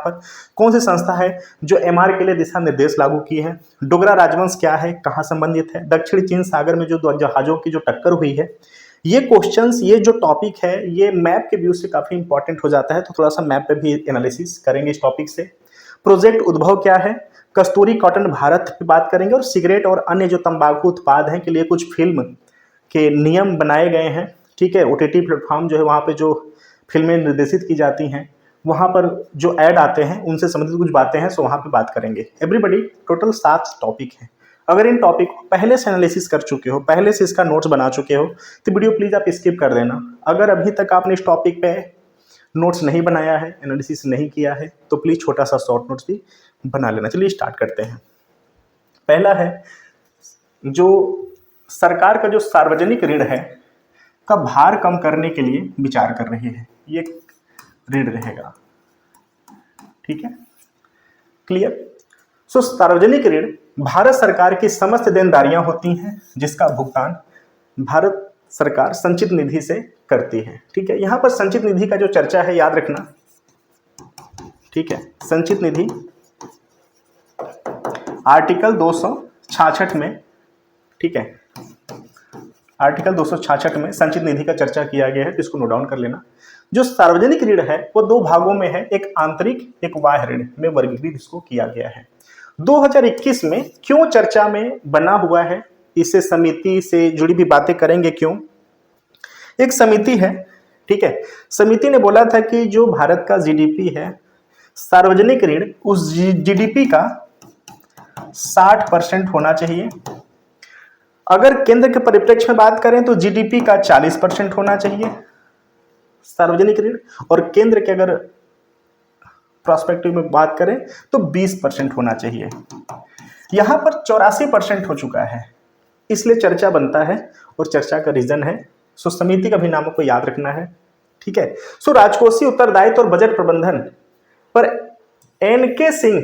पर? कौन सी संस्था है जो एमआर के लिए दिशा निर्देश लागू की है? डोगरा राजवंश क्या है, कहाँ संबंधित है? दक्षिण चीन सागर में जो दो जहाजों की जो टक्कर हुई है, ये क्वेश्चंस, ये जो टॉपिक है, ये मैप के व्यू से काफी इंपॉर्टेंट हो जाता है, तो थोड़ा सा मैप पे भी एनालिसिस करेंगे इस टॉपिक से। प्रोजेक्ट उद्भव क्या है, कस्तूरी कॉटन भारत पे बात करेंगे, और सिगरेट और अन्य जो तंबाकू उत्पाद हैं के लिए कुछ फिल्म के नियम बनाए गए हैं, ठीक है। ओटीटी प्लेटफॉर्म जो है वहाँ पे जो फिल्में निर्देशित की जाती हैं, वहाँ पर जो ऐड आते हैं उनसे संबंधित कुछ बातें हैं, सो वहाँ पे बात करेंगे। एवरीबडी, टोटल 7 टॉपिक हैं। अगर इन टॉपिक को पहले से एनालिसिस कर चुके हो, पहले से इसका नोट्स बना चुके हो, तो वीडियो प्लीज़ आप स्किप कर देना। अगर अभी तक आपने इस टॉपिक पे नोट्स नहीं बनाया है, एनालिसिस नहीं किया है, तो प्लीज़ छोटा सा शॉर्ट नोट्स भी बना लेना। चलिए स्टार्ट करते हैं। पहला है, जो सरकार का जो सार्वजनिक ऋण है का भार कम करने के लिए विचार कर रही है, ये ऋण रहेगा, ठीक है, क्लियर। सो सार्वजनिक ऋण भारत सरकार की समस्त देनदारियां होती हैं जिसका भुगतान भारत सरकार संचित निधि से करती है, ठीक है। यहां पर संचित निधि का जो चर्चा है याद रखना, ठीक है। संचित निधि आर्टिकल 266 में, ठीक है, आर्टिकल 266 में संचित निधि का चर्चा किया गया है, तो इसको नोट डाउन कर लेना। जो सार्वजनिक ऋण है वो 2 भागों में है, एक आंतरिक एक बाह्य ऋण में वर्गीकृत इसको किया गया है। 2021 में क्यों चर्चा में बना हुआ है, इससे समिति से जुड़ी भी बातें करेंगे। क्यों? एक समिति है, ठीक है, समिति ने बोला था कि जो भारत का जीडीपी है, सार्वजनिक ऋण उस जीडीपी का 60% होना चाहिए। अगर केंद्र के परिप्रेक्ष्य में बात करें तो जीडीपी का 40% होना चाहिए सार्वजनिक ऋण, और केंद्र के अगर प्रोस्पेक्टिव में बात करें तो 20% होना चाहिए। यहां पर 84% हो चुका है, इसलिए चर्चा बनता है, और चर्चा का रीजन है, सो समिति का भी नाम को याद रखना है, ठीक है। सो राजकोषीय उत्तरदायित्व और बजट प्रबंधन पर एनके सिंह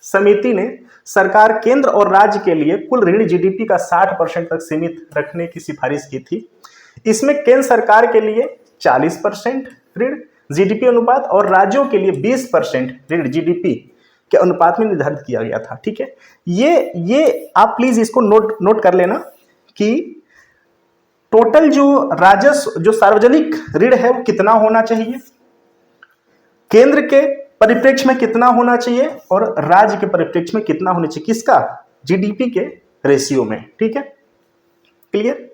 समिति ने सरकार केंद्र और राज्य के लिए कुल ऋण जीडीपी का 60% तक सीमित रखने की सिफारिश की थी। इसमें केंद्र सरकार के लिए 40% ऋण जीडीपी अनुपात और राज्यों के लिए 20% ऋण जीडीपी के अनुपात में निर्धारित किया गया था, ठीक है। ये आप प्लीज इसको नोट कर लेना कि टोटल जो राजस्व, जो सार्वजनिक ऋण है वो कितना होना चाहिए, केंद्र के परिप्रेक्ष्य में कितना होना चाहिए, और राज्य के परिप्रेक्ष्य में कितना होना चाहिए, किसका? जीडीपी के रेशियो में, ठीक है, क्लियर।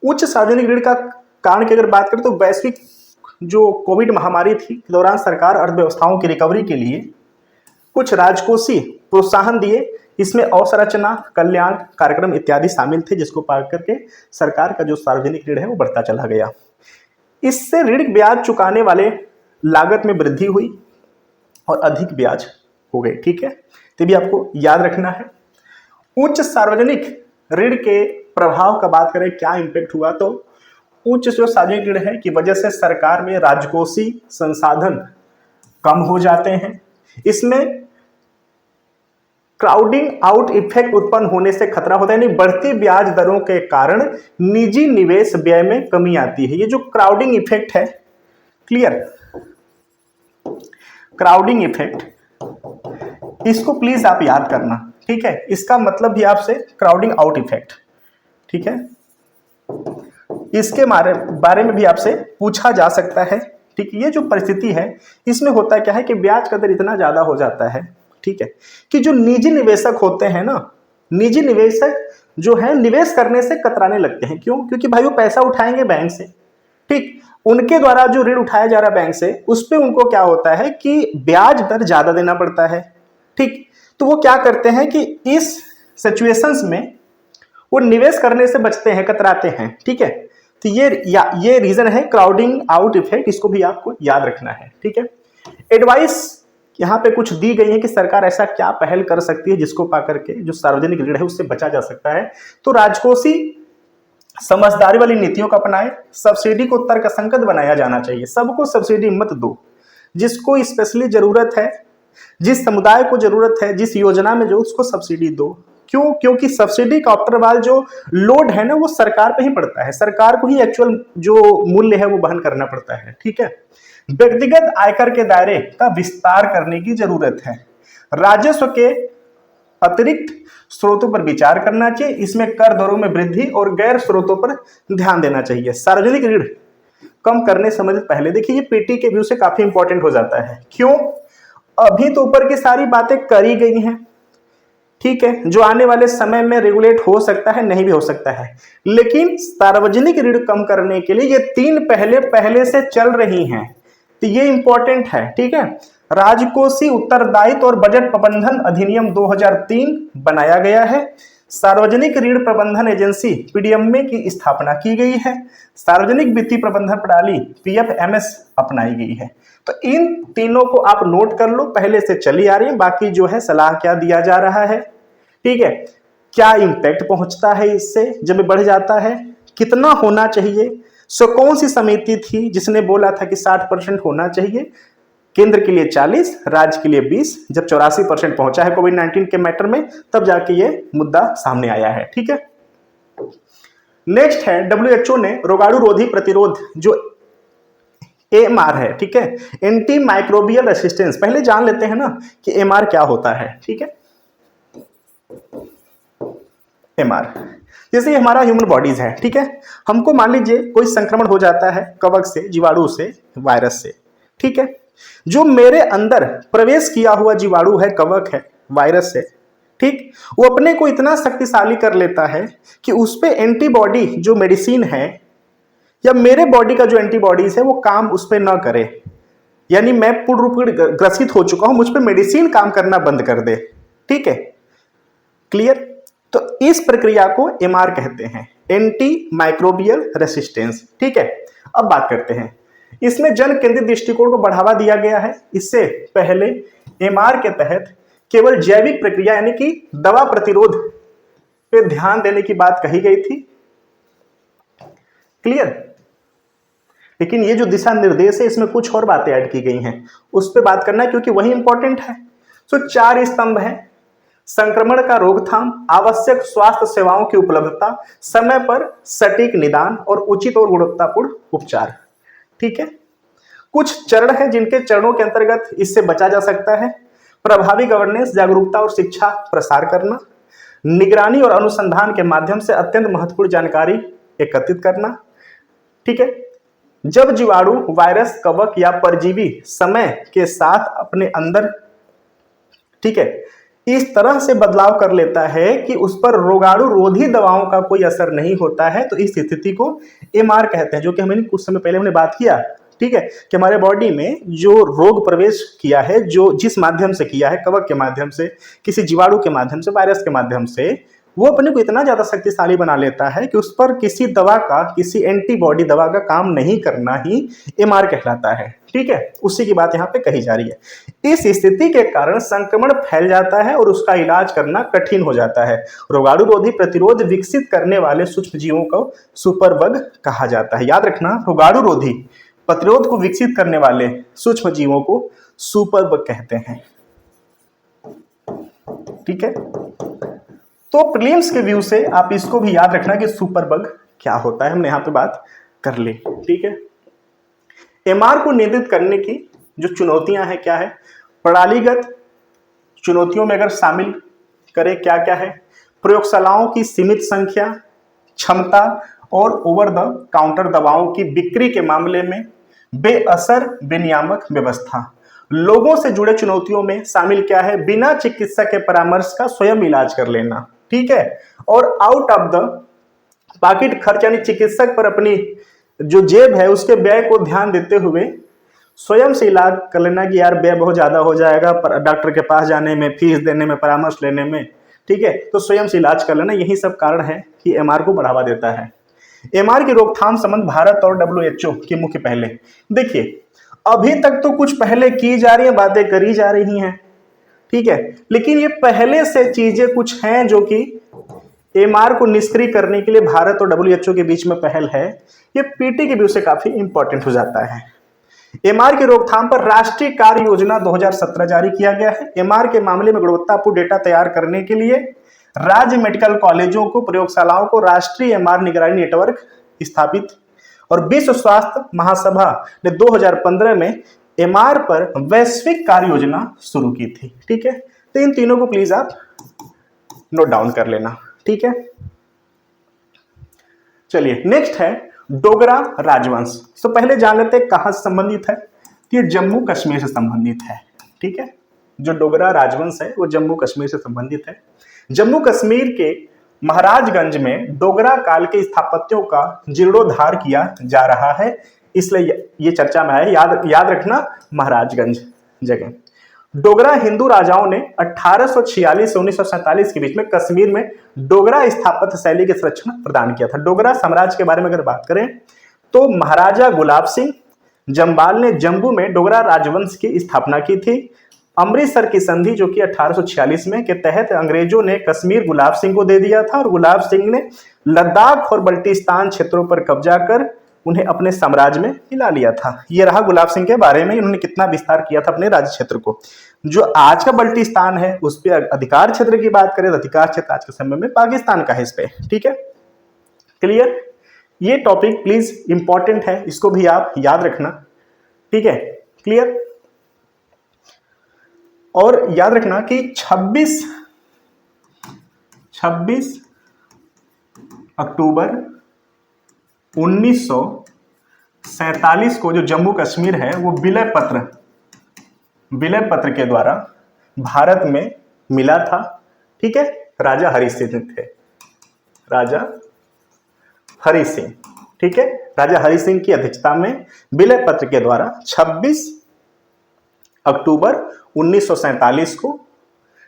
उच्च सार्वजनिक ऋण का कारण की अगर बात करें तो वैश्विक जो कोविड महामारी थी के दौरान सरकार अर्थव्यवस्थाओं की रिकवरी के लिए कुछ राजकोषीय प्रोत्साहन दिए। इसमें अवसंरचना कल्याण कार्यक्रम इत्यादि शामिल थे, जिसको पा करके सरकार का जो सार्वजनिक ऋण है वो बढ़ता चला गया। इससे ऋण ब्याज चुकाने वाले लागत में वृद्धि हुई और अधिक ब्याज हो गए, ठीक है, तो भी आपको याद रखना है। उच्च सार्वजनिक ऋण के प्रभाव का बात करें, क्या इंपैक्ट हुआ, तो उच्च जो सार्वजनिक ऋण है की वजह से सरकार में राजकोषीय संसाधन कम हो जाते हैं। इसमें क्राउडिंग आउट इफेक्ट उत्पन्न होने से खतरा होता है, यानी बढ़ती ब्याज दरों के कारण निजी निवेश व्यय में कमी आती है। ये जो क्राउडिंग इफेक्ट है, क्लियर, क्राउडिंग इफेक्ट, इसको प्लीज आप याद करना, ठीक है। इसका मतलब भी आपसे क्राउडिंग आउट इफेक्ट, ठीक है, इसके बारे में भी आपसे पूछा जा सकता है, ठीक। ये जो परिस्थिति है इसमें होता क्या है कि ब्याज का दर इतना ज्यादा हो जाता है, ठीक है, कि जो निजी निवेशक होते हैं ना, निजी निवेशक जो है निवेश करने से कतराने लगते हैं। क्यों? क्योंकि भाई वो पैसा उठाएंगे बैंक से, ठीक, उनके द्वारा जो ऋण उठाया जा रहा है बैंक से, उस पे उनको क्या होता है कि ब्याज दर ज्यादा देना पड़ता है, ठीक। तो वो क्या करते हैं कि इस सिचुएशंस में वो निवेश करने से बचते हैं, कतराते हैं, ठीक है। तो ये रीजन है क्राउडिंग आउट इफेक्ट, इसको भी आपको याद रखना है, ठीक है। एडवाइस यहाँ पे कुछ दी गई है कि सरकार ऐसा क्या पहल कर सकती है जिसको पाकर के जो सार्वजनिक ऋण है उससे बचा जा सकता है। तो राजकोषीय समझदारी वाली नीतियों का अपनाएं, सब्सिडी को तर्कसंगत बनाया जाना चाहिए, सबको सब्सिडी मत दो, जिसको स्पेशली जरूरत है, जिस समुदाय को जरूरत है, जिस योजना में जो, उसको सब्सिडी दो। क्यों? क्योंकि सब्सिडी का आफ्टर वाल जो लोड है ना वो सरकार पे ही पड़ता है, सरकार को ही एक्चुअल जो मूल्य है वो वहन करना पड़ता है, ठीक है। व्यक्तिगत आयकर के दायरे का विस्तार करने की जरूरत है। राजस्व के अतिरिक्त स्रोतों पर विचार करना चाहिए, इसमें कर दरों में वृद्धि और गैर स्रोतों पर ध्यान देना चाहिए। सार्वजनिक ऋण कम करने संबंधित पहले देखिए, ये पीटी के व्यू से काफी इंपॉर्टेंट हो जाता है। क्यों? अभी तो ऊपर की सारी बातें करी गई हैं, ठीक है, जो आने वाले समय में रेगुलेट हो सकता है, नहीं भी हो सकता है, लेकिन सार्वजनिक ऋण कम करने के लिए ये तीन पहले से चल रही हैं, तो ये इंपॉर्टेंट है, ठीक है। राजकोषीय उत्तरदायित्व और बजट प्रबंधन अधिनियम 2003 बनाया गया है। सार्वजनिक ऋण प्रबंधन एजेंसी पीडीएमए की स्थापना की गई है। सार्वजनिक वित्तीय प्रबंधन प्रणाली पीएफएमएस अपनाई गई है। तो इन तीनों को आप नोट कर लो, पहले से चली आ रही है। बाकी जो है सलाह क्या दिया जा रहा है, ठीक है, क्या इंपैक्ट पहुंचता है इससे जब बढ़ जाता है, कितना होना चाहिए। सो कौन सी समिति थी जिसने बोला था कि 60% होना चाहिए, केंद्र के लिए 40, राज्य के लिए 20, जब 84% पहुंचा है कोविड 19 के मैटर में, तब जाके ये मुद्दा सामने आया है, ठीक है। नेक्स्ट है डब्ल्यूएचओ ने रोगाणु रोधी प्रतिरोध जो एमआर है, ठीक है, एंटी माइक्रोबियल रेसिस्टेंस, पहले जान लेते हैं ना कि एमआर क्या होता है, ठीक है। एमआर जैसे हमारा ह्यूमन बॉडीज है, ठीक है, हमको मान लीजिए कोई संक्रमण हो जाता है कवक से, जीवाणु से, वायरस से, ठीक है, जो मेरे अंदर प्रवेश किया हुआ जीवाणु है, कवक है, वायरस है, ठीक, वो अपने को इतना शक्तिशाली कर लेता है कि उस पे एंटीबॉडी जो मेडिसिन है या मेरे बॉडी का जो एंटीबॉडीज है वो काम उस पे ना करे, यानी मैं पूर्ण रूप से ग्रसित हो चुका हूं, मुझ पे मेडिसिन काम करना बंद कर दे, ठीक है, क्लियर। तो इस प्रक्रिया को एमआर कहते हैं, एंटी माइक्रोबियल रेसिस्टेंस, ठीक है। अब बात करते हैं, इसमें जन केंद्रित दृष्टिकोण को बढ़ावा दिया गया है। इससे पहले एमआर के तहत केवल जैविक प्रक्रिया यानी कि दवा प्रतिरोध पे ध्यान देने की बात कही गई थी, क्लियर। लेकिन ये जो दिशा निर्देश है इसमें कुछ और बातें ऐड की गई हैं, उस पर बात करना है क्योंकि वही इंपॉर्टेंट है। सो 4 स्तंभ हैं, संक्रमण का रोकथाम, आवश्यक स्वास्थ्य सेवाओं की उपलब्धता, समय पर सटीक निदान और उचित और गुणवत्तापूर्ण उपचार, ठीक है। कुछ चरण हैं जिनके चरणों के अंतर्गत इससे बचा जा सकता है। प्रभावी गवर्नेंस, जागरूकता और शिक्षा प्रसार करना, निगरानी और अनुसंधान के माध्यम से अत्यंत महत्वपूर्ण जानकारी एकत्रित करना, ठीक है। जब जीवाणु, वायरस, कवक या परजीवी समय के साथ अपने अंदर, ठीक है, इस तरह से बदलाव कर लेता है कि उस पर रोगाणु रोधी दवाओं का कोई असर नहीं होता है, तो इस स्थिति को एमआर कहते हैं, जो कि हमने कुछ समय पहले हमने बात किया, ठीक है, कि हमारे बॉडी में जो रोग प्रवेश किया है, जो जिस माध्यम से किया है, कवक के माध्यम से, किसी जीवाणु के माध्यम से, वायरस के माध्यम से, वो अपने को इतना ज्यादा शक्तिशाली बना लेता है कि उस पर किसी दवा का, किसी एंटीबॉडी दवा का काम नहीं करना ही एमआर कहलाता है, ठीक है। उसी की बात यहाँ पे कही जा रही है। इस स्थिति के कारण संक्रमण फैल जाता है और उसका इलाज करना कठिन हो जाता है। रोगाणु रोधी प्रतिरोध विकसित करने वाले सूक्ष्म जीवों को सुपरबग कहा जाता है। याद रखना, रोगाणु रोधी प्रतिरोध को विकसित करने वाले सूक्ष्म जीवों को सुपरबग कहते हैं, ठीक है। तो प्रीलिम्स के व्यू से आप इसको भी याद रखना कि सुपरबग क्या होता है, हमने यहां पे बात कर ली, ठीक है। एमआर को नियंत्रित करने की जो चुनौतियां हैं क्या है, प्रणालीगत चुनौतियों में अगर शामिल करें क्या क्या है, प्रयोगशालाओं की सीमित संख्या, क्षमता और ओवर द काउंटर दवाओं की बिक्री के मामले में बेअसर विनियामक व्यवस्था। लोगों से जुड़े चुनौतियों में शामिल क्या है, बिना चिकित्सक के परामर्श का स्वयं इलाज कर लेना, ठीक है, और आउट ऑफ द पॉकेट खर्च, यानी चिकित्सक पर अपनी जो जेब है उसके व्यय को ध्यान देते हुए स्वयं से इलाज कर लेना कि यार व्यय बहुत ज्यादा हो जाएगा पर डॉक्टर के पास जाने में, फीस देने में, परामर्श लेने में, ठीक है, तो स्वयं से इलाज कर लेना। यही सब कारण है कि एमआर को बढ़ावा देता है। एमआर की रोकथाम संबंध भारत और डब्ल्यूएचओ की मुख्य पहले। देखिए, अभी तक तो कुछ पहले की जा रही है, बातें करी जा रही हैं, ठीक है, लेकिन ये पहले से चीजें कुछ हैं जो कि एमआर को निष्क्रिय करने के लिए भारत और डब्ल्यूएचओ के बीच में पहल है। ये पीटी के व्यू से काफी इंपॉर्टेंट हो जाता है। एमआर की रोकथाम पर राष्ट्रीय कार्य योजना 2017 जारी किया गया है। एमआर के मामले में गुणवत्तापूर्ण डेटा तैयार करने के लिए राज्य मेडिकल कॉलेजों को, प्रयोगशालाओं को राष्ट्रीय एमआर निगरानी नेटवर्क स्थापित और विश्व स्वास्थ्य महासभा ने 2015 में एमआर पर वैश्विक कार्य योजना शुरू की थी। ठीक है, तो इन तीनों को प्लीज आप नोट डाउन कर लेना। ठीक है, चलिए नेक्स्ट है डोगरा राजवंश। तो पहले जान लेते हैं कहां से संबंधित है, तो ये जम्मू कश्मीर से संबंधित है। ठीक है, जो डोगरा राजवंश है वो जम्मू कश्मीर से संबंधित है। जम्मू कश्मीर के महाराजगंज में डोगरा काल के स्थापत्यों का जीर्णोद्धार किया जा रहा है, इसलिए ये चर्चा में आया। याद रखना महाराजगंज जगह। डोगरा हिंदू राजाओं ने 1846 से 1947 के बीच में कश्मीर में डोगरा स्थापत्य शैली के संरक्षण प्रदान किया था। डोगरा साम्राज्य के बारे में अगर बात करें तो महाराजा गुलाब सिंह जम्वाल ने जम्मू में डोगरा राजवंश की स्थापना की थी। अमृतसर की संधि जो कि 1846 में के तहत अंग्रेजों ने कश्मीर गुलाब सिंह को दे दिया था और गुलाब सिंह ने लद्दाख और बल्टिस्तान क्षेत्रों पर कब्जा कर उन्हें अपने साम्राज्य में मिला लिया था। ये रहा गुलाब सिंह के बारे में, इन्होंने कितना विस्तार किया था अपने राज्य क्षेत्र को। जो आज का बल्टिस्तान है उस पर अधिकार क्षेत्र की बात करें तो अधिकार क्षेत्र आज के समय में पाकिस्तान का है इस पे। ठीक है, क्लियर। ये टॉपिक प्लीज इंपॉर्टेंट है, इसको भी आप याद रखना। ठीक है, क्लियर। और याद रखना कि 26 अक्टूबर 1947 को जो जम्मू कश्मीर है वो विलय पत्र के द्वारा भारत में मिला था। ठीक है, राजा हरि सिंह थे, राजा हरि सिंह। ठीक है, राजा हरि सिंह की अध्यक्षता में विलय पत्र के द्वारा 26 अक्टूबर 1947 को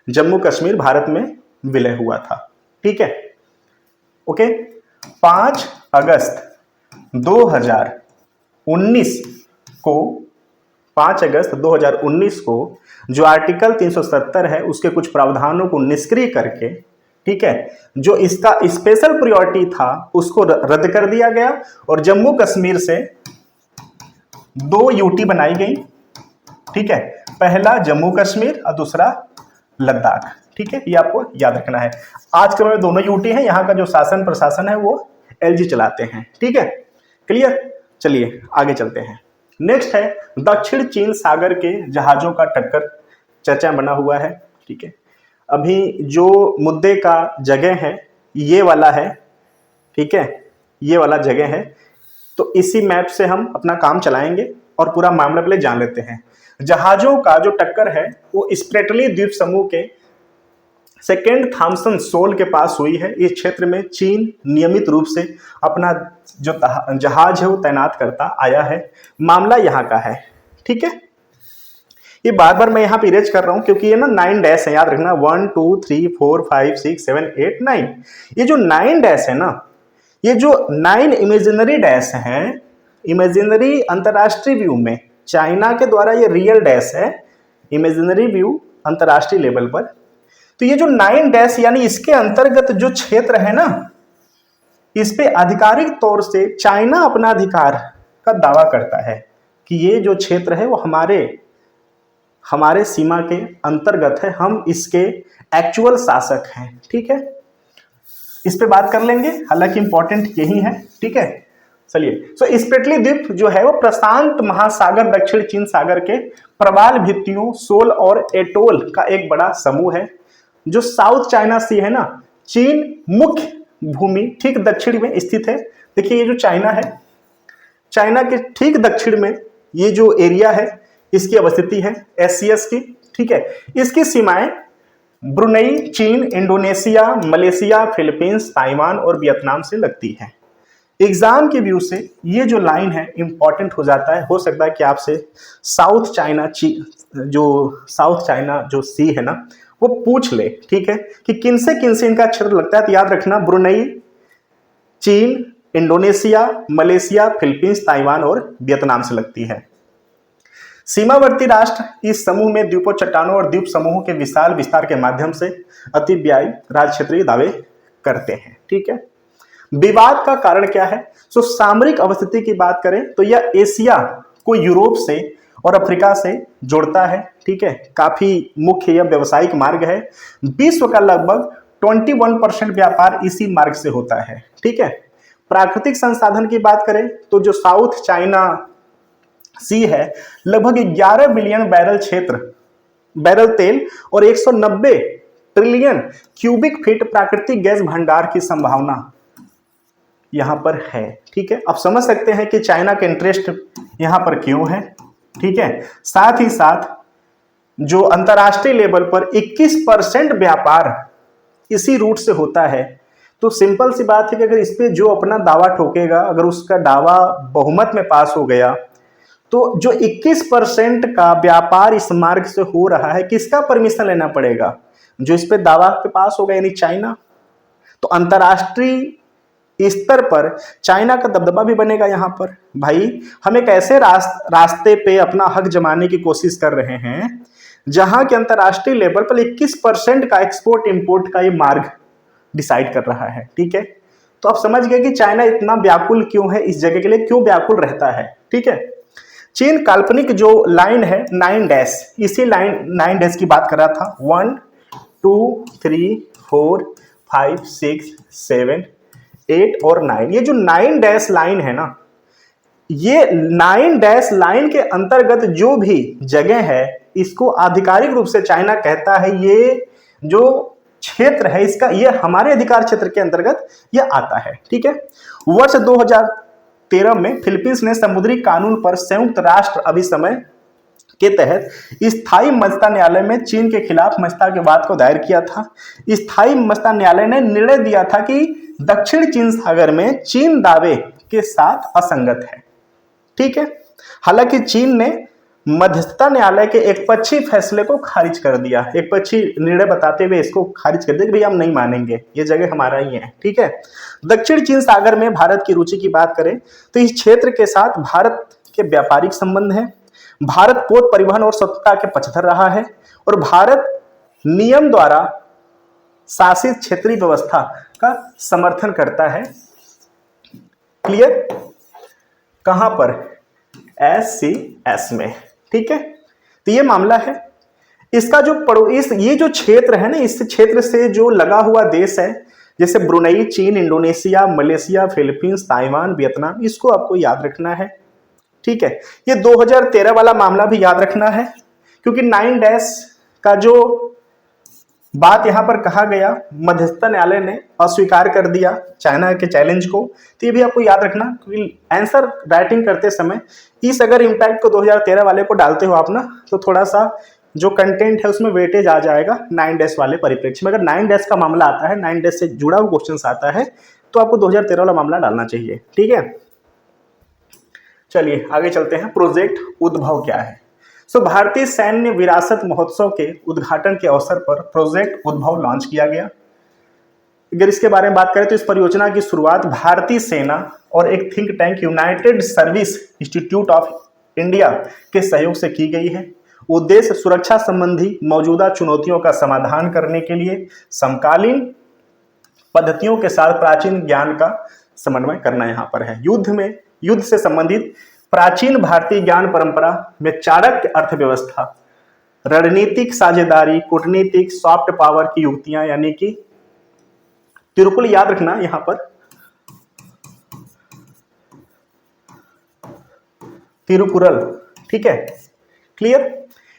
जम्मू कश्मीर भारत में विलय हुआ था। ठीक है, ओके। 5 अगस्त 2019 को जो आर्टिकल 370 है उसके कुछ प्रावधानों को निष्क्रिय करके, ठीक है, जो इसका स्पेशल प्रायोरिटी था उसको रद्द कर दिया गया और जम्मू कश्मीर से 2 यूटी बनाई गई। ठीक है, पहला जम्मू कश्मीर और दूसरा लद्दाख। ठीक है, ये आपको याद रखना है। आज के में दोनों यूटी हैं, यहाँ का जो शासन प्रशासन है वो एलजी चलाते हैं। ठीक है, क्लियर। चलिए आगे चलते हैं। नेक्स्ट है दक्षिण चीन सागर के जहाजों का टक्कर, चर्चा बना हुआ है। ठीक है, अभी जो मुद्दे का जगह है ये वाला है। ठीक है, ये वाला जगह है, तो इसी मैप से हम अपना काम चलाएंगे और पूरा मामला पहले जान लेते हैं। जहाजों का जो टक्कर है वो स्प्रेटली द्वीप समूह के सेकेंड थॉमसन सोल के पास हुई है। इस क्षेत्र में चीन नियमित रूप से अपना जो जहाज है वो तैनात करता आया है। मामला यहाँ का है। ठीक है, ये बार बार मैं यहाँ पे इरेज कर रहा हूँ क्योंकि ये ना 9 डैश है, याद रखना। 1 2 3 4 5 6 7 8 9। ये जो 9 डैश है ना, ये जो 9 इमेजिनरी डैश है, इमेजिनरी अंतरराष्ट्रीय व्यू में चाइना के द्वारा ये रियल डैश है, इमेजिनरी व्यू अंतरराष्ट्रीय लेवल पर। तो ये जो 9 डैश यानी इसके अंतर्गत जो क्षेत्र है ना, इस पे आधिकारिक तौर से चाइना अपना अधिकार का दावा करता है कि ये जो क्षेत्र है वो हमारे सीमा के अंतर्गत है, हम इसके एक्चुअल शासक हैं। ठीक है, इस पे बात कर लेंगे, हालांकि इंपॉर्टेंट यही है। ठीक है, चलिए। सो स्प्रेटली द्वीप जो है वो प्रशांत महासागर दक्षिण चीन सागर के प्रवाल भित्तियों, शोल और एटोल का एक बड़ा समूह है। जो साउथ चाइना सी है ना, चीन मुख्य भूमि ठीक दक्षिण में स्थित है। देखिए ये जो चाइना है, चाइना के ठीक दक्षिण में ये जो एरिया है इसकी अवस्थिति है एससीएस की। ठीक है, इसकी सीमाएं ब्रुनेई, चीन, इंडोनेशिया, मलेशिया, फिलीपींस, ताइवान और वियतनाम से लगती है। एग्जाम के व्यू से ये जो लाइन है इंपॉर्टेंट हो जाता है। हो सकता है कि आपसे साउथ चाइना जो सी है ना वो पूछ ले। ठीक है, कि किन से इनका क्षेत्र लगता है, तो याद रखना ब्रुनेई, चीन, इंडोनेशिया, मलेशिया, फिलीपींस, ताइवान और वियतनाम से लगती है। सीमावर्ती राष्ट्र इस समूह में द्वीपों, चट्टानों और द्वीप समूहों के विशाल विस्तार के माध्यम से अतिव्यायी राज क्षेत्रीय दावे करते हैं। ठीक है, विवाद का कारण क्या है? सो सामरिक अवस्थिति की बात करें तो यह एशिया को यूरोप से और अफ्रीका से जोड़ता है। ठीक है, काफी मुख्य यह व्यावसायिक मार्ग है। विश्व का लगभग 21% व्यापार इसी मार्ग से होता है। ठीक है, प्राकृतिक संसाधन की बात करें तो जो साउथ चाइना सी है, लगभग 11 बिलियन बैरल तेल और 190 ट्रिलियन क्यूबिक फीट प्राकृतिक गैस भंडार की संभावना यहां पर है। ठीक है, अब समझ सकते हैं कि चाइना का इंटरेस्ट यहां पर क्यों है। ठीक है, साथ ही साथ जो अंतरराष्ट्रीय लेवल पर 21% व्यापार इसी रूट से होता है, तो सिंपल सी बात है कि अगर इस पे जो अपना दावा ठोकेगा, अगर उसका दावा बहुमत में पास हो गया, तो जो 21% का व्यापार इस मार्ग से हो रहा है, किसका परमिशन लेना पड़ेगा? जो इस पे दावा पे पास होगा, यानी चाइना। तो अंतरराष्ट्रीय स्तर पर चाइना का दबदबा भी बनेगा यहां पर। भाई, हम एक ऐसे रास्ते पे अपना हक जमाने की कोशिश कर रहे हैं जहां के अंतरराष्ट्रीय लेवल पर 21% का एक्सपोर्ट इंपोर्ट का ये मार्ग डिसाइड कर रहा है। ठीक है, तो आप समझ गए कि चाइना इतना व्याकुल क्यों है, इस जगह के लिए क्यों व्याकुल रहता है। ठीक है, चीन काल्पनिक जो लाइन है 9 डैश, इसी लाइन 9 डैश की बात कर रहा था। 1 2 3 4 5 6 7 8 और 9, ये जो 9 डैश लाइन है ना, ये 9 डैश लाइन के अंतर्गत जो भी जगह है, इसको आधिकारिक रूप से चाइना कहता है ये जो क्षेत्र है इसका, ये हमारे अधिकार क्षेत्र के अंतर्गत ये आता है। ठीक है, वर्ष 2013 में फिलीपींस ने समुद्री कानून पर संयुक्त राष्ट्र अभिसमय के तहत स्थायी मध्यस्थता न्यायालय में चीन के खिलाफ मध्यस्थता के वाद को दायर किया था। स्थायी मध्यस्थता न्यायालय ने निर्णय दिया था कि दक्षिण चीन सागर में चीन दावे के साथ असंगत है। ठीक है, हालांकि चीन ने मध्यस्थता न्यायालय के एकपक्षीय फैसले को खारिज कर दिया, एकपक्षीय निर्णय बताते हुए इसको खारिज कर दिया कि भैया हम नहीं मानेंगे, ये जगह हमारा ही है। ठीक है, दक्षिण चीन सागर में भारत की रुचि की बात करें तो इस क्षेत्र के साथ भारत के व्यापारिक संबंध है। भारत पोत परिवहन और स्वतंत्रता के पक्षधर रहा है और भारत नियम द्वारा शासित क्षेत्रीय व्यवस्था का समर्थन करता है। क्लियर? कहां पर? SCS में। ठीक है, तो ये मामला है। इसका जो ये जो क्षेत्र है ना, इस क्षेत्र से जो लगा हुआ देश है, जैसे ब्रुनेई, चीन, Indonesia, Malaysia, Philippines, Taiwan, Vietnam, इसको आपको याद रखना है। ठीक है, ये 2013 वाला मामला भी याद रखना है, क्योंकि 9 डैश का जो बात यहां पर कहा गया, मध्यस्थता न्यायालय ने अस्वीकार कर दिया चाइना के चैलेंज को, तो ये भी आपको याद रखना। क्योंकि आंसर राइटिंग करते समय इस अगर इम्पैक्ट को 2013 वाले को डालते हो आप ना, तो थोड़ा सा जो कंटेंट है उसमें वेटेज आ जाएगा 9 डैश वाले परिप्रेक्ष्य में। अगर 9 डैश का मामला आता है, 9 डैश से जुड़ा हुआ क्वेश्चन आता है, तो आपको 2013 वाला मामला डालना चाहिए। ठीक है, चलिए आगे चलते हैं। प्रोजेक्ट उद्भव क्या है? भारतीय सैन्य विरासत महोत्सव के उद्घाटन के अवसर पर प्रोजेक्ट उद्भव लॉन्च किया गया। अगर इसके बारे में बात करें तो इस परियोजना की शुरुआत भारतीय सेना और एक think tank United service institute of India के सहयोग से की गई है। उद्देश्य सुरक्षा संबंधी मौजूदा चुनौतियों का समाधान करने के लिए समकालीन पद्धतियों के साथ प्राचीन ज्ञान का समन्वय करना यहाँ पर है। युद्ध से संबंधित प्राचीन भारतीय ज्ञान परंपरा में चाणक्य अर्थव्यवस्था, रणनीतिक साझेदारी, कूटनीतिक, सॉफ्ट पावर की युक्तियां, यानी कि तिरुकुल याद रखना यहां पर, तिरुकुरल। ठीक है, क्लियर?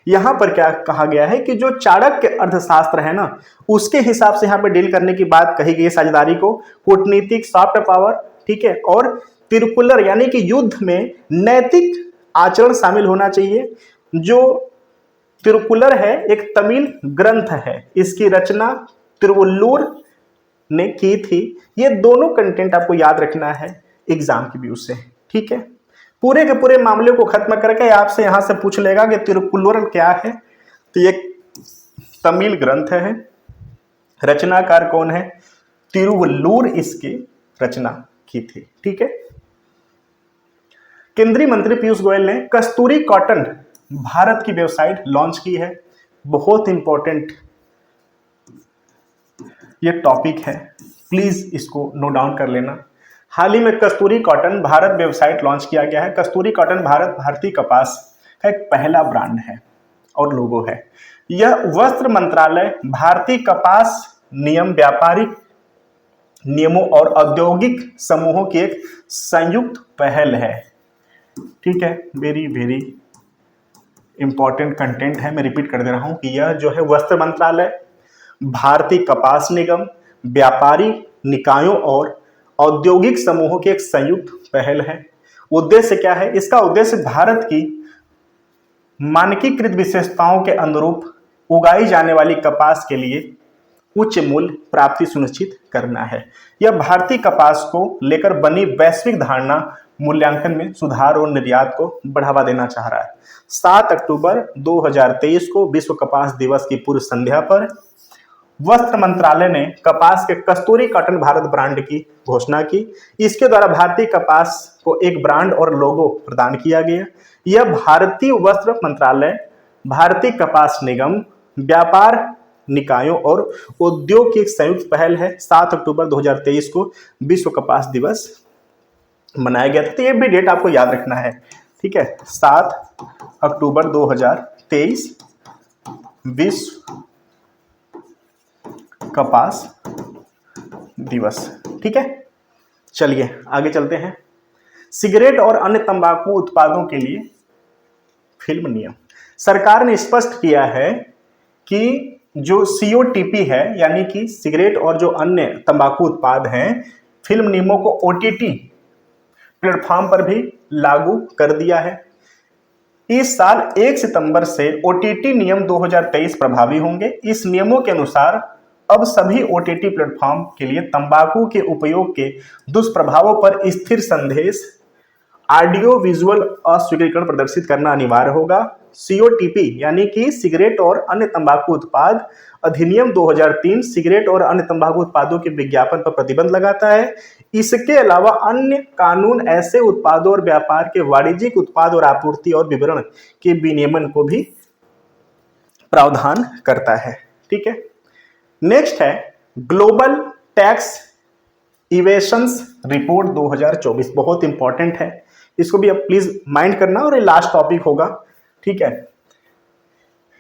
यहां पर क्या कहा गया है कि जो चाणक्य अर्थशास्त्र है ना, उसके हिसाब से यहां पर डील करने की बात कही गई है। साझेदारी को, कूटनीतिक, सॉफ्ट पावर, ठीक है, और तिरुकुलर यानी कि युद्ध में नैतिक आचरण शामिल होना चाहिए। जो तिरुकुलर है एक तमिल ग्रंथ है, इसकी रचना तिरुवल्लुर ने की थी। ये दोनों कंटेंट आपको याद रखना है एग्जाम की व्यू से। ठीक है, पूरे के पूरे मामले को खत्म करके आपसे यहां से पूछ लेगा कि तिरुकुलर क्या है, तो ये तमिल ग्रंथ है। रचनाकार कौन है? तिरुवल्लुर इसकी रचना की थी। ठीक है, केंद्रीय मंत्री पीयूष गोयल ने कस्तूरी कॉटन भारत की वेबसाइट लॉन्च की है। बहुत इंपॉर्टेंट ये टॉपिक है, प्लीज इसको नोट डाउन कर लेना। हाल ही में कस्तूरी कॉटन भारत वेबसाइट लॉन्च किया गया है। कस्तूरी कॉटन भारतीय कपास का एक पहला ब्रांड है और लोगो है। यह वस्त्र मंत्रालय, भारतीय कपास नियम, व्यापारिक नियमों और औद्योगिक समूहों की एक संयुक्त पहल है। ठीक है, वेरी वेरी इंपॉर्टेंट कंटेंट है, मैं रिपीट कर दे रहा हूं कि यह जो है वस्त्र मंत्रालय, भारतीय कपास निगम, व्यापारी निकायों और औद्योगिक समूहों की एक संयुक्त पहल है। उद्देश्य क्या है इसका? उद्देश्य भारत की मानकीकृत विशेषताओं के अनुरूप उगाई जाने वाली कपास के लिए उच्च मूल्य प्राप्ति सुनिश्चित करना है। यह भारतीय कपास को लेकर बनी वैश्विक धारणा मूल्यांकन में सुधार और निर्यात को बढ़ावा देना चाह रहा है। 7 अक्टूबर 2023 को विश्व कपास दिवस की पूर्व संध्या पर वस्त्र मंत्रालय ने कपास के कस्तूरी कॉटन भारत ब्रांड की घोषणा की। इसके द्वारा भारतीय कपास को एक ब्रांड और लोगो प्रदान किया गया। यह भारतीय वस्त्र मंत्रालय, भारतीय कपास निगम, व्यापार निकायों और उद्योग की एक संयुक्त पहल है। 7 अक्टूबर 2023 को विश्व कपास दिवस मनाया गया था, तो ये भी डेट आपको याद रखना है। ठीक है, 7 अक्टूबर 2023 विश्व कपास दिवस। ठीक है, चलिए आगे चलते हैं। सिगरेट और अन्य तंबाकू उत्पादों के लिए फिल्म नियम। सरकार ने स्पष्ट किया है कि जो COTP है, यानी कि सिगरेट और जो अन्य तंबाकू उत्पाद हैं, फिल्म नियमों को OTT प्लेटफॉर्म पर भी लागू कर दिया है। इस साल 1 सितंबर से OTT नियम 2023 प्रभावी होंगे। इस नियमों के अनुसार अब सभी OTT प्लेटफॉर्म के लिए तंबाकू के उपयोग के दुष्प्रभावों पर स्थिर संदेश ऑडियो विजुअल अस्वीकृतिकरण प्रदर्शित करना अनिवार्य होगा। COTP यानी कि सिगरेट और अन्य तंबाकू उत्पाद अधिनियम 2003 सिगरेट और अन्य तंबाकू उत्पादों के विज्ञापन पर प्रतिबंध लगाता है। इसके अलावा अन्य कानून ऐसे उत्पादों और व्यापार के वाणिज्यिक उत्पाद और आपूर्ति और विवरण के विनियमन को भी प्रावधान करता है। ठीक है, नेक्स्ट है ग्लोबल टैक्स इवेशंस रिपोर्ट 2024। बहुत इंपॉर्टेंट है, इसको भी आप प्लीज माइंड करना, और ये लास्ट टॉपिक होगा। ठीक है,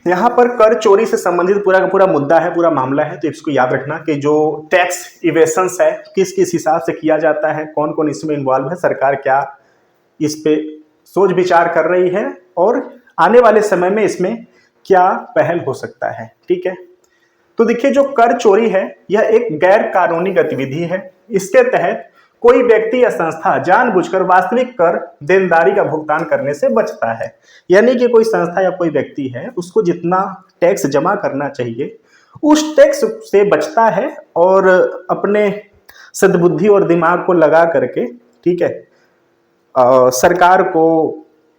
यहां पर कर चोरी से संबंधित पूरा का पूरा मुद्दा है, पूरा मामला है, तो इसको याद रखना कि जो टैक्स इवेशंस है किस किस हिसाब से किया जाता है, कौन कौन इसमें इन्वॉल्व है, सरकार क्या इस पे सोच विचार कर रही है और आने वाले समय में इसमें क्या पहल हो सकता है। ठीक है, तो देखिए जो कर चोरी है यह एक गैर कानूनी गतिविधि है। इसके तहत कोई व्यक्ति या संस्था जानबूझकर वास्तविक कर देनदारी का भुगतान करने से बचता है। यानी कि कोई संस्था या कोई व्यक्ति है, उसको जितना टैक्स जमा करना चाहिए उस टैक्स से बचता है और अपने सद्बुद्धि और दिमाग को लगा करके, ठीक है, सरकार को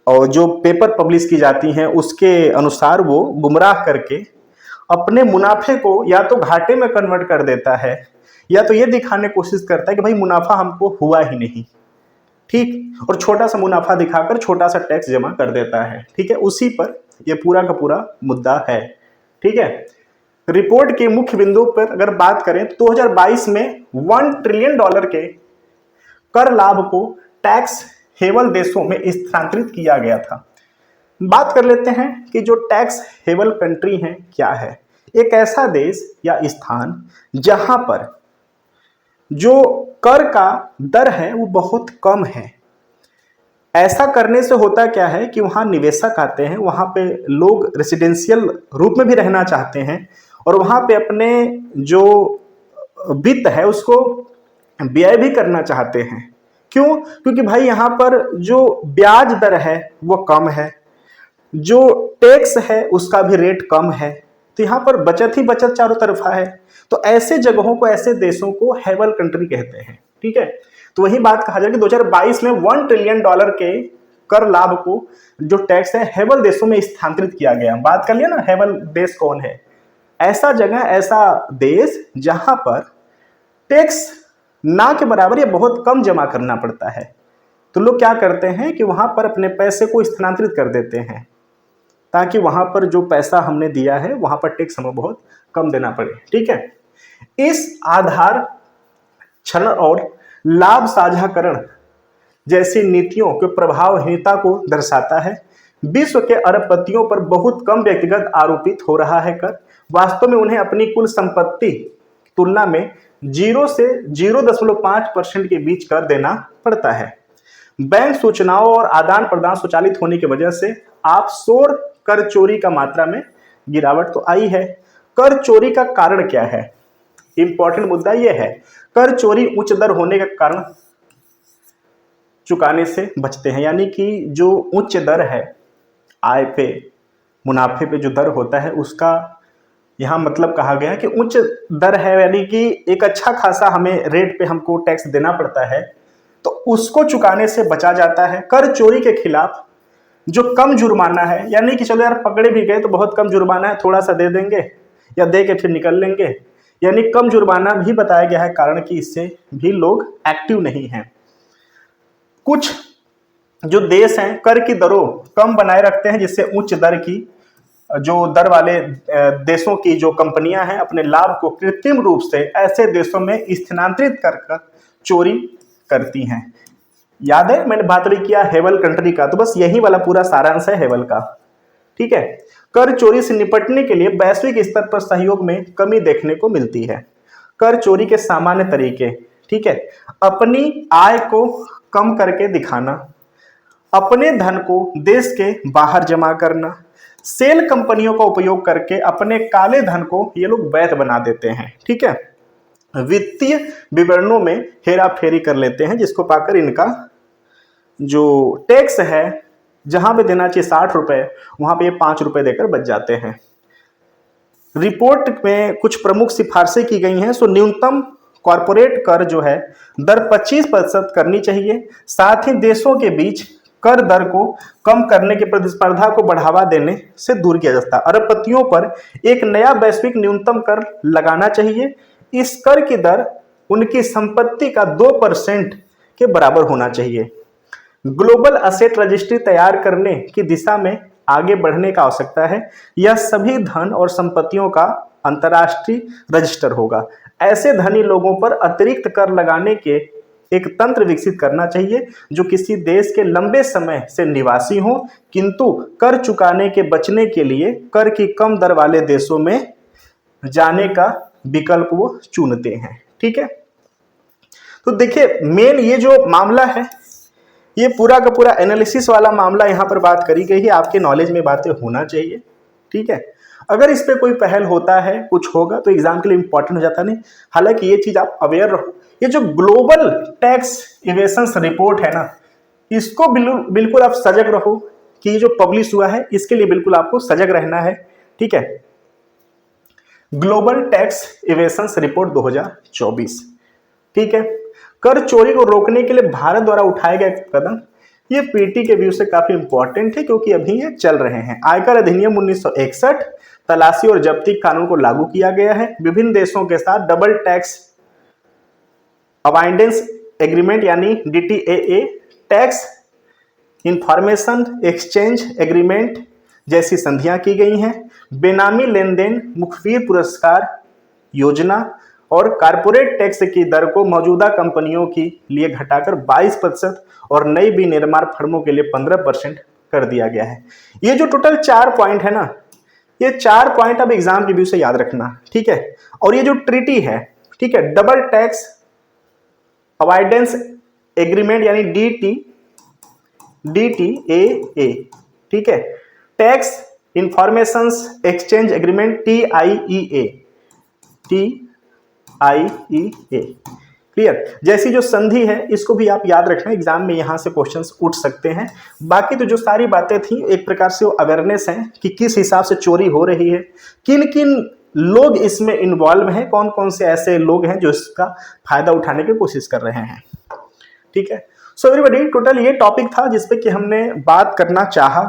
और जो पेपर पब्लिश की जाती हैं उसके अनुसार वो गुमराह करके अपने मुनाफे को या तो घाटे में कन्वर्ट कर देता है या तो ये दिखाने की कोशिश करता है कि भाई मुनाफा हमको हुआ ही नहीं। ठीक, और छोटा सा मुनाफा दिखाकर छोटा सा टैक्स जमा कर देता है। ठीक है, उसी पर ये पूरा का पूरा मुद्दा है। ठीक है, रिपोर्ट के मुख्य बिंदु पर अगर बात करें तो 2022 में $1 ट्रिलियन के कर लाभ को टैक्स हेवन देशों में स्थानांतरित किया गया था। बात कर लेते हैं कि जो टैक्स हेवन कंट्री है क्या है। एक ऐसा देश या स्थान जहां पर जो कर का दर है वो बहुत कम है। ऐसा करने से होता क्या है कि वहाँ निवेशक आते हैं, वहाँ पे लोग रेसिडेंशियल रूप में भी रहना चाहते हैं और वहाँ पे अपने जो वित्त है उसको व्यय भी करना चाहते हैं। क्यों? क्योंकि भाई यहाँ पर जो ब्याज दर है वो कम है, जो टैक्स है उसका भी रेट कम है, तो यहाँ पर बचत ही बचत चारों तरफा है। तो ऐसे जगहों को, ऐसे देशों को हेवन कंट्री कहते हैं। ठीक है, तो वही बात कहा जाए कि 2022 में $1 ट्रिलियन के कर लाभ को जो टैक्स है हेवन देशों में स्थानांतरित किया गया। बात कर लिया ना, हेवन देश कौन है? ऐसा जगह, ऐसा देश जहां पर टैक्स ना के बराबर या बहुत कम जमा करना पड़ता है। तो लोग क्या करते हैं कि वहां पर अपने पैसे को स्थानांतरित कर देते हैं ताकि वहां पर जो पैसा हमने दिया है वहां पर टैक्स हमें बहुत कम देना पड़े। ठीक है, इस आधार छलन और लाभ साझाकरण जैसी नीतियों के प्रभावहीनता को दर्शाता है। विश्व के अरबपतियों पर बहुत कम व्यक्तिगत आरोपित हो रहा है कर। वास्तव में उन्हें अपनी कुल संपत्ति की तुलना में 0 से 0.5% के बीच कर देना पड़ता है। बैंक सूचनाओं और आदान प्रदान स्वचालित होने की वजह से ऑफशोर कर चोरी का मात्रा में गिरावट तो आई है। कर चोरी का कारण क्या है? इंपॉर्टेंट मुद्दा यह है, कर चोरी उच्च दर होने के कारण चुकाने से बचते हैं, यानी कि जो उच्च दर है आय पे, मुनाफे पे जो दर होता है उसका यहाँ मतलब कहा गया है कि उच्च दर है, यानी कि एक अच्छा खासा हमें रेट पे हमको टैक्स देना पड़ता है, तो उसको चुकाने से बचा जाता है। कर चोरी के खिलाफ जो कम जुर्माना है, यानी कि चलो यार पकड़े भी गए तो बहुत कम जुर्माना है, थोड़ा सा दे देंगे या दे के फिर निकल लेंगे, यानी कम जुर्माना भी बताया गया है, कारण कि इससे भी लोग एक्टिव नहीं हैं। कुछ जो देश हैं कर की दरों कम बनाए रखते हैं, जिससे उच्च दर की जो दर वाले देशों की जो कंपनियां हैं अपने लाभ को कृत्रिम रूप से ऐसे देशों में स्थानांतरित कर चोरी करती हैं। याद है मैंने बात भी किया हेवल कंट्री का, तो बस यही वाला पूरा सारांश है हेवल का। ठीक है, कर चोरी से निपटने के लिए वैश्विक स्तर पर सहयोग में कमी देखने को मिलती है। कर चोरी के सामान्य तरीके, ठीक है, अपनी आय को कम करके दिखाना, अपने धन को देश के बाहर जमा करना, सेल कंपनियों का उपयोग करके अपने काले धन को ये लोग वैध बना देते हैं। ठीक है, वित्तीय विवरणों में हेरा फेरी कर लेते हैं, जिसको पाकर इनका जो टैक्स है जहां पे देना चाहिए 60 रुपए, वहां पे 5 रुपए देकर बच जाते हैं। रिपोर्ट में कुछ प्रमुख सिफारिशें की गई हैं। सो न्यूनतम कॉरपोरेट कर जो है दर 25% करनी चाहिए। साथ ही देशों के बीच कर दर को कम करने की प्रतिस्पर्धा को बढ़ावा देने से दूर किया जा सकता है। अरबपतियों पर एक नया वैश्विक न्यूनतम कर लगाना चाहिए। इस कर की दर उनकी संपत्ति का 2% के बराबर होना चाहिए। ग्लोबल असेट रजिस्ट्री तैयार करने की दिशा में आगे बढ़ने का आवश्यकता है। यह सभी धन और संपत्तियों का अंतर्राष्ट्रीय रजिस्टर होगा। ऐसे धनी लोगों पर अतिरिक्त कर लगाने के एक तंत्र विकसित करना चाहिए जो किसी देश के लंबे समय से निवासी हो, किंतु कर चुकाने के बचने के लिए कर की कम दर वाले देशों में जाने का विकल्प वो चुनते हैं। ठीक है, तो देखिए मेन ये जो मामला है ये पूरा का पूरा एनालिसिस वाला मामला यहाँ पर बात करी गई है, आपके नॉलेज में बातें होना चाहिए। ठीक है, अगर इस पे कोई पहल होता है कुछ होगा तो एग्जाम के लिए इंपॉर्टेंट हो जाता नहीं। हालांकि ये चीज आप अवेयर रहो, ये जो ग्लोबल टैक्स इवेशंस रिपोर्ट है ना, इसको बिल्कुल आप सजग रहो कि ये जो पब्लिश हुआ है इसके लिए बिल्कुल आपको सजग रहना है। ठीक है, ग्लोबल टैक्स इवेशंस रिपोर्ट 2024। ठीक है, कर चोरी को रोकने के लिए भारत द्वारा उठाए गए कदम ये पीटी के व्यू से काफी इंपॉर्टेंट है, क्योंकि अभी ये चल रहे हैं। आयकर अधिनियम 1961, तलाशी और जब्ती कानून को लागू किया गया है। विभिन्न देशों के साथ डबल टैक्स अवॉइडेंस एग्रीमेंट यानी DTAA, tax information exchange agreement जैसी संधियां की गई हैं। बेनामी लेन देन मुखबिर पुरस्कार योजना और कारपोरेट टैक्स की दर को मौजूदा कंपनियों के लिए घटाकर 22% और नई विनिर्माण फर्मों के लिए 15% कर दिया गया है। ये जो टोटल 4 पॉइंट है ना, ये 4 पॉइंट अब एग्जाम रिव्यू से याद रखना। ठीक है, और ये जो ट्रीटी है, ठीक है, डबल टैक्स अवॉइडेंस एग्रीमेंट यानी DTAA, ठीक है, tax information exchange agreement TIEA, clear, जैसी जो संधि है इसको भी आप याद रखना, एग्जाम में यहां से क्वेश्चंस उठ सकते हैं। बाकी तो जो सारी बातें थी एक प्रकार से वो अवेयरनेस है कि किस हिसाब से चोरी हो रही है, किन किन लोग इसमें इन्वॉल्व हैं, कौन कौन से ऐसे लोग हैं जो इसका फायदा उठाने की कोशिश कर रहे हैं। ठीक है, सो एवरीबॉडी, टोटल ये टॉपिक था जिसपे कि हमने बात करना चाहा।